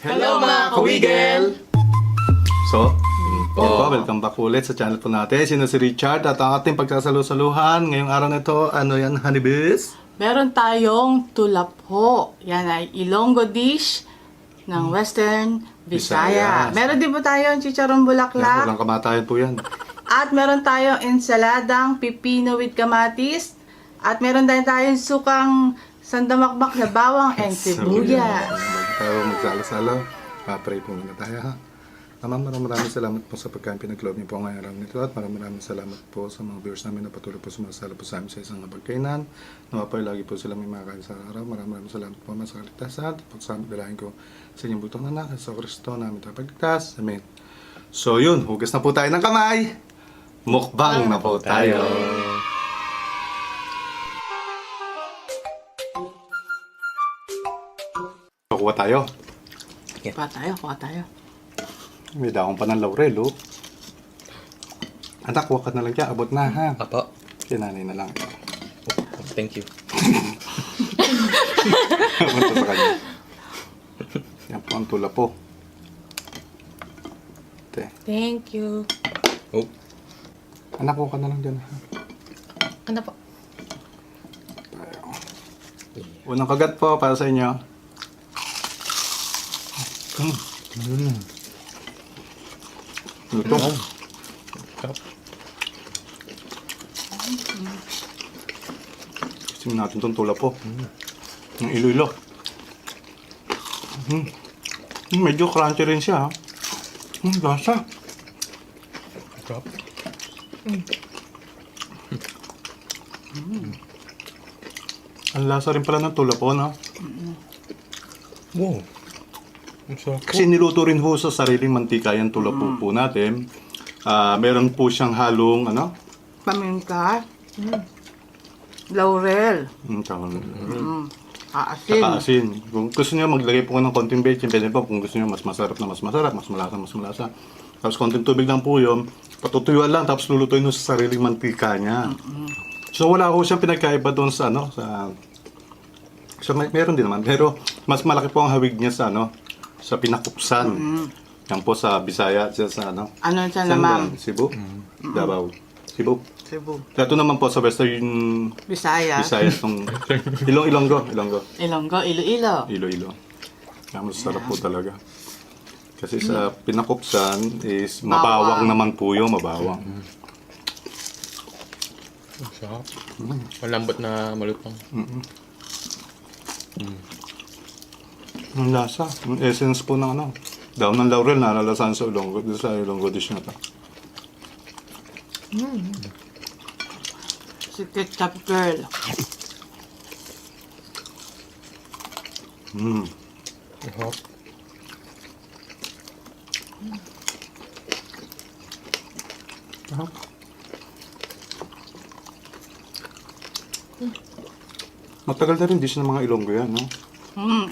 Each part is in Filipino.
Hello mga kawigel! So, welcome back ulit sa channel po natin. Sino si Richard at ang ating pagsasalu-saluhan ngayong araw na ito, ano yan, Honeybis? Meron tayong tulapho. Yan ay Ilonggo dish ng Western Visayas. Visayas. Meron din po tayong chicharon Yan, bulaklak. walang kamatayan po yan. At meron tayong ensaladang pipino with kamatis. At meron din tayong sukang sandamakmak na bawang and sibuyas. Bago tayo magsalo-salo, pray po muna tayo ha. Ama, maraming salamat po sa pagkain pinagloob niyo po ngayong araw nito at maraming salamat po sa mga viewers namin na patuloy po sumasalo po sa amin sa isang pagkainan. Nawa po lagi po sila may makakain sa araw. Maraming salamat po sa kaligtasan at sa dalahin ko sa inyong butong anak sa Kristo namin tapagligtas. Amen. So yun, hugas na po tayo ng kamay. Mukbang na po tayo. Kuha tayo. Kuha tayo. May daong pa ng laurel, oh. Anak, kuha ka na lang dyan. Abot na, ha? Apo. Kinanay na lang. Thank you. Punta sa kanya. Yan po ang tula po. Te. Thank you. Oh. Anak, kuha ka na lang dyan, ha? Ano po? Unang kagat po para sa inyo. Luto. Kasi natin itong tula po. Ang ilo-ilo. Medyo crunchy rin siya. Lasa. Sarap. Ang lasa rin pala ng tula po, no? Wow. Ang sarap po. Kasi niluto rin po sa sariling mantika yung tula po natin. Meron po siyang halong, ano? Paminta. Laurel. Aasin. Saka asin. Kung gusto niyo maglagay po ng konting bacon, pwede po. Kung gusto niyo mas masarap na mas masarap, mas malasa. Tapos konting tubig lang po yun. Patutuyuan lang, tapos lulutuin mo sa sariling mantika niya. So wala ko siyang pinagkaiba doon sa ano, so meron din naman, pero mas malaki po ang hawig niya sa ano, sa pinakupsan. Yan po sa Bisaya, sa ano. Ano siya Saan naman? ba? Cebu? Davao. Cebu. Cebu. Ito naman po sa Western Visayas. Visayas tong Ilonggo. Ilonggo, Iloilo. Iloilo. Kaya masarap po talaga. Kasi sa pinakupsan is mabawang naman po yun, mabawang. Ang sarap. Malambot na malutong. Ang lasa, ang essence po ng ano, daon ng laurel na nalalasan sa Ilonggo dish na to. Si Ketchup Girl. Ang sarap. Matagal na rin dish ng mga Ilonggo yan, no?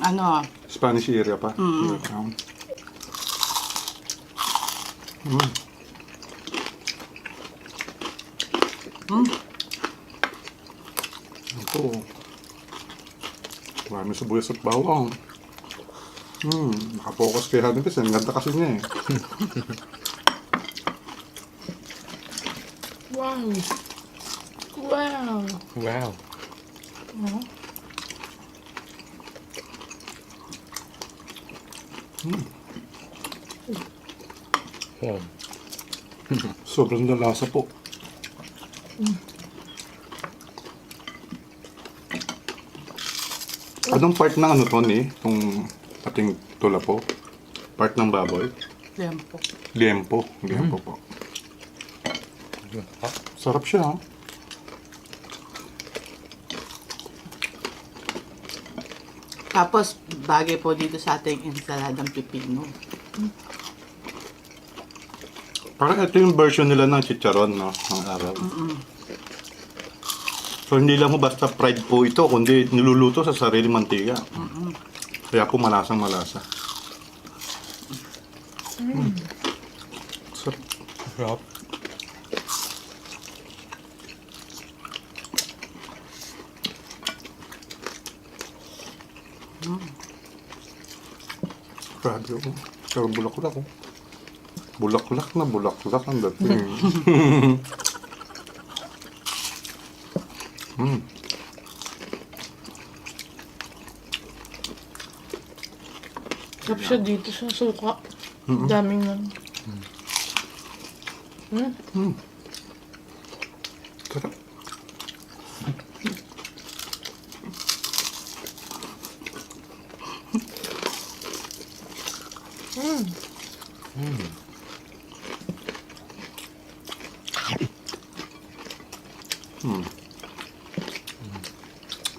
Ano? Spanish area pa. Ito. Marami sibuyas at bawang. Nakapokus kay Hanipis. Ang ganda kasi niya eh. Wow. Wow. Wow. Wow. Sobrang lasa po. Anong part ng ano to ni? Itong ating tula po? Part ng baboy? Tempo. Liempo po. Sarap siya, ha? Tapos, bagay po dito sa ating ensaladang pipino. Parang ito yung version nila ng chicharon, no? Ang araw. So, hindi lang mo basta fried po ito, kundi niluluto sa sariling mantika. Kaya po malasang malasa. Sarap. Sarap. Grabe oh. Pero bulaklak oh. Bulaklak na bulaklak ang dating. Sarap siya dito sa suka. Daming nun. Sarap.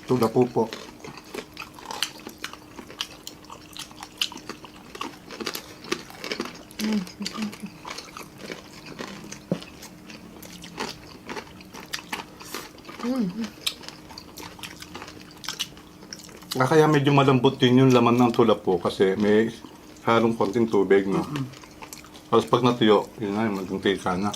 Tula po po. Kaya medyo malambot din yung laman ng tula po kasi may halong konting tubig, no? Tapos pag natuyo, yun na, maging ka na.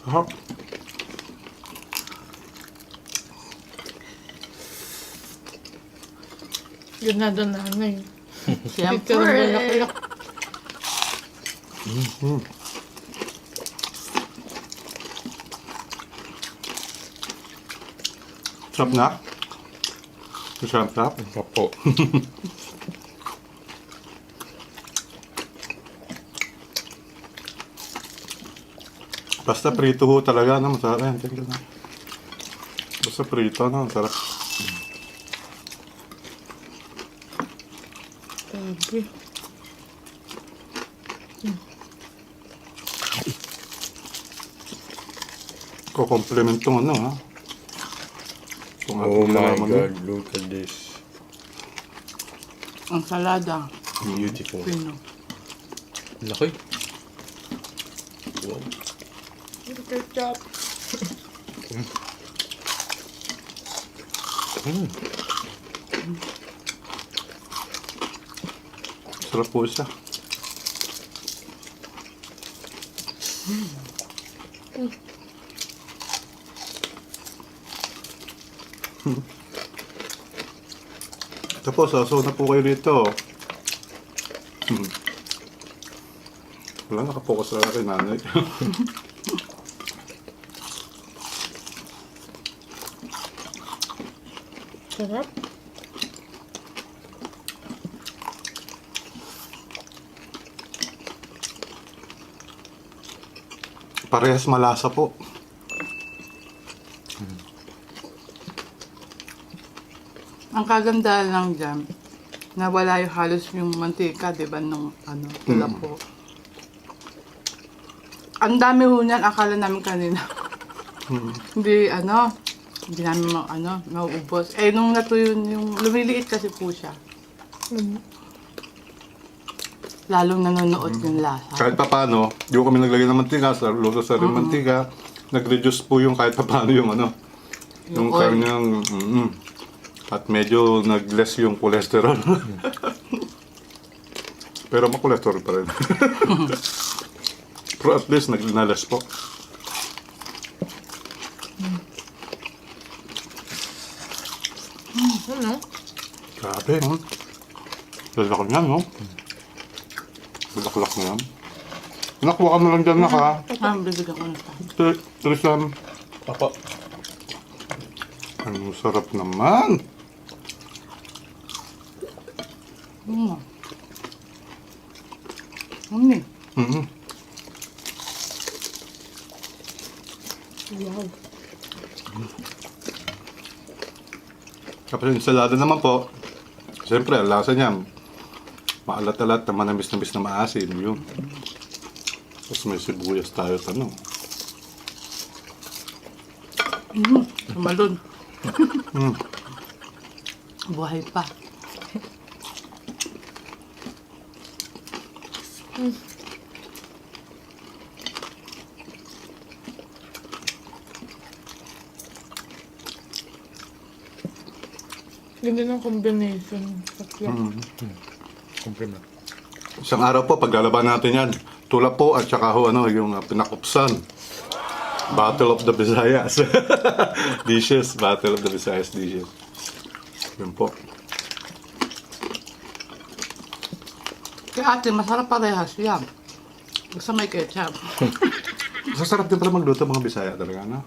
Sarap. Yun na doon nanay. Siyempre. Bulaklak. Sarap na? Sarap na? Sarap po. Basta prito ho talaga, no? Masarap yan. Tingnan na. Basta prito, no? Masarap. Grabe. Ko-compliment tong ano, ha? Itong Oh ating my nalaman, God, look at this. Ang salada. Beautiful. Pino. Laki. Wow. Ketchup. Sarap po siya. Tapos, aso na po kayo dito. Wala, nakapokus sa akin, nanay. Sarap. Parehas malasa po. Ang kagandahan lang dyan, nawala yung halos yung mantika, di ba, nung ano, tula po. Ang dami ho niyan, akala namin kanina. Hindi, hindi namin mauubos. Eh, nung natuyo yung, lumiliit kasi po siya. Lalong nanonood yung lasa. Kahit pa paano, di ko kami naglagay ng mantika, sa luto sa rin mantika, nag-reduce po yung kahit pa paano yung Yung yung oil. kanyang, at medyo nag-less yung cholesterol. Pero ma-cholesterol pa rin. Pero at least nag-less po. Ano? Grabe, no? Lalaki niyan, no? Bulaklak na yan. Nakuha ka na lang dyan, naka. Bibigyan ko na pa. Trisam. Papa. Ang sarap naman. Ano eh? Mm-hmm. Wow. Tapos yung ensalada naman po, siyempre, ang lasa niya, maalat-alat na manamis-namis na maasin, yun. Tapos may sibuyas tayo, Tumalon. Buhay pa. Ganda ng combination. Tatlo. Compliment. Isang araw po, paglalaban natin yan, tula po at saka yung pinakupsan. Battle of the Visayas. Dishes. Battle of the Visayas dishes. Yun po. Kaya ate, masarap parehas yan. Basta may ketchup. Sasarap din pala magluto mga Bisaya talaga, no?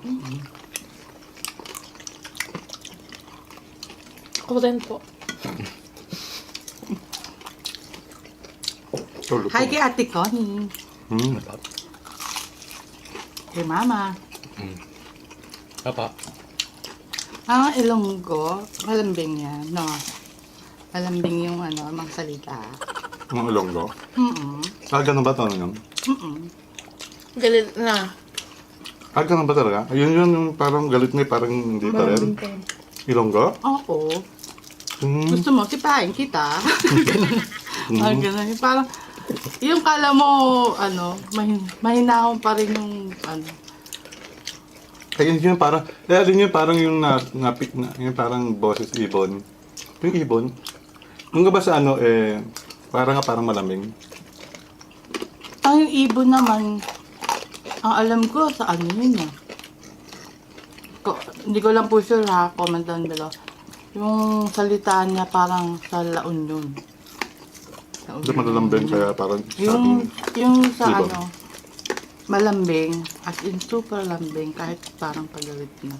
Ako rin po. Luto. Hi kay ate Connie. Kay mama. Apa? Ang Ilonggo, malambing yan, no? Malambing yung mga salita. Mga Ilonggo. Mm-mm. Ganun ba ito? Ano? Galit na. Ganun ba talaga? Yun yung parang galit na parang hindi pa rin. Ilonggo? Oo. Mm. Gusto mo, sipahin kita. Ganun. Ganun. Parang, yung kala mo, mahinahon pa rin yung, Ayun yun parang, alin yun parang yung yung parang boses ibon. Yung ibon. Yung ba sa parang malamig. Ang yung ibon naman, ang alam ko, sa yun eh. Hindi ko lang po sure ha, comment down below. Yung salita niya parang sa La Union. Hindi malalambing kaya parang Yung sa ibon. malambing, as in super lambing, kahit parang pagalit na.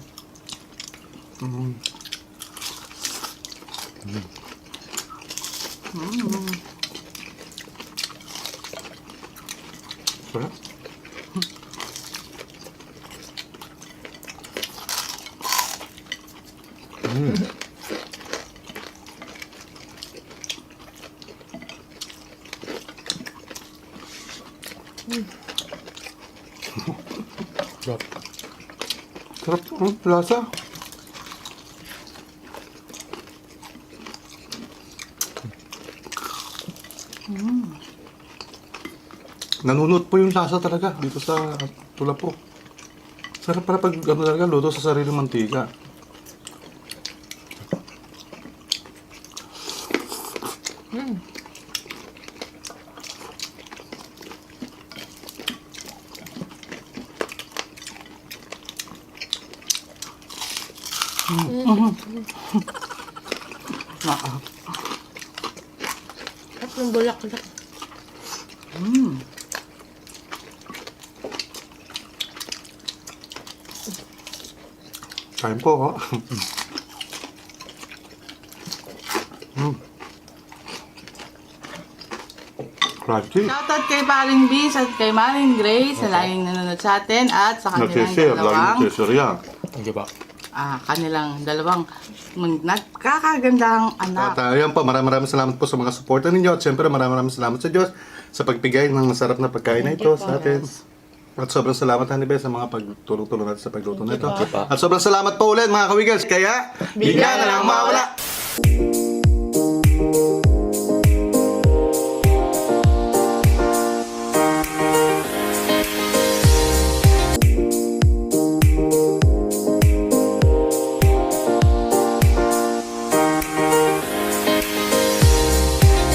Sarap. Sarap. Sarap. Lasa. Nanunot po yung lasa talaga dito sa tula po. Sarap para pag talaga luto sa sariling mantika. At yung bulaklak. Kain po, ha? Crunchy. Shoutout kay Paring Bis at kay Maring Grace na laging nanonood sa atin at sa kanilang Nagsishare, lagi dalawang nagsishare yan. Hindi ba? kanilang dalawang nagkakagandang anak. At ayan po, maraming salamat po sa mga suporta ninyo at syempre maraming salamat sa Diyos sa pagbigay ng masarap na pagkain na ito sa atin. At sobrang salamat Hanibe sa mga pagtulong-tulong natin sa pagluto na ito. At sobrang salamat po ulit mga kawigals. Kaya, bigyan na lang mawala!